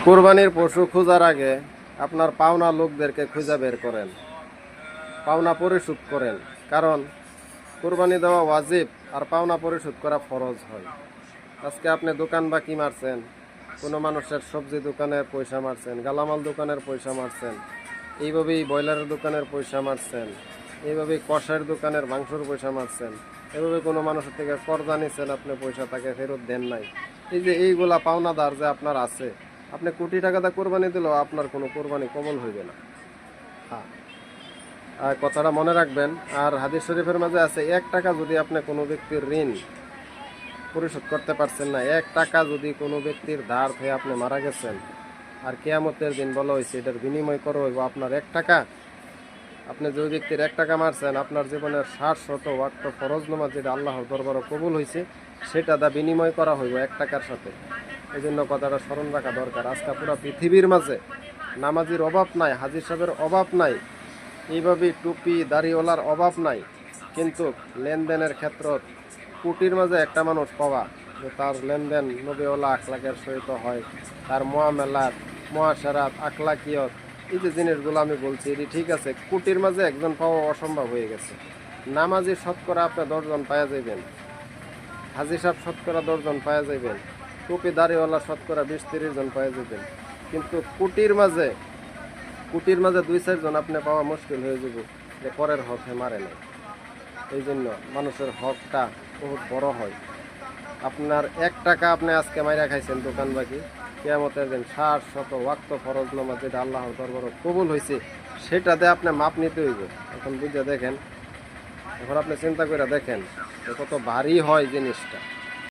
কোরবানির পশু খোঁজার আগে আপনার পাওনা লোকদেরকে খুঁজে বের করেন, পাওনা পরিশোধ করেন। কারণ কোরবানি দেওয়া ওয়াজিব আর পাওনা পরিশোধ করা ফরজ হয়। আজকে আপনি দোকান বাকি মারছেন, কোনো মানুষের সবজি দোকানের পয়সা মারছেন, গালামাল দোকানের পয়সা মারছেন, এইভাবেই ব্রয়লারের দোকানের পয়সা মারছেন, এইভাবেই কষার দোকানের মাংসর পয়সা মারছেন, এভাবে কোনো মানুষের থেকে কর্জা নিচ্ছেন, আপনি পয়সা তাকে ফেরত দেন নাই। এই যে এইগুলা পাওনাদার যে আপনার আছে, আপনি কোটি টাকা দা কোরবানি দিলেও আপনার কোনো কোরবানি কবল হইবে না। হ্যাঁ, আর কথাটা মনে রাখবেন। আর হাদিস শরীফের মাঝে আছে, 1 টাকা যদি আপনি কোনো ব্যক্তির ঋণ পরিশোধ করতে পারছেন না, 1 টাকা যদি কোনো ব্যক্তির ধার হয়ে আপনি মারা গেছেন, আর কিয়ামতের দিন বলা হয়েছে এটার বিনিময় করা হইব আপনার 1 টাকা। আপনি যে ব্যক্তির 1 টাকা মারছেন, আপনার জীবনের 60 ওয়াক্ত ফরজ নামাজ যেটা আল্লাহর দরবারে কবুল হয়েছে, সেটা দা বিনিময় করা হইব 1 টাকার সাথে। এই জন্য কথাটা স্মরণ রাখা দরকার। আজকে পুরো পৃথিবীর মাঝে নামাজির অভাব নাই, হাজির সাহেবের অভাব নাই, এইভাবে টুপি দাড়িওয়ালার অভাব নাই, কিন্তু লেনদেনের ক্ষেত্রত কোটির মাঝে একটা মানুষ পাওয়া যে তার লেনদেন নবীওয়ালা আখলাকের সহিত হয়, তার মোয়ামেলাত মহাসারাত আখলাকিয়ত, এই যে জিনিসগুলো আমি বলছি এটি ঠিক আছে, কোটির মাঝে একজন পাওয়া অসম্ভব হয়ে গেছে। নামাজি শতকরা আপনি 10 জন পাওয়া যাইবেন, হাজি সাহেব শতকরা 10 জন পাওয়া যাইবেন, টুপি দাড়িওয়ালা শতকরা 20-30 জন পাওয়া যাবেন, কিন্তু কোটির মাঝে 2-4 জন আপনি পাওয়া মুশকিল হয়ে যাব যে পরের হকে মারে নাই। এই জন্য মানুষের হকটা বহুত বড় হয়। আপনার 1 টাকা আপনি আজকে মাইরা খাইছেন দোকান বাকি, কিয়ামতের দিন 60 ওয়াক্ত ফরজ নামাজ যেটা আল্লাহর দরবারে কবুল হয়েছে, সেটাতে আপনি মাপ নিতে হইব। এখন বুঝে দেখেন, এখন আপনি চিন্তা করে দেখেন যে কত ভারী হয় জিনিসটা।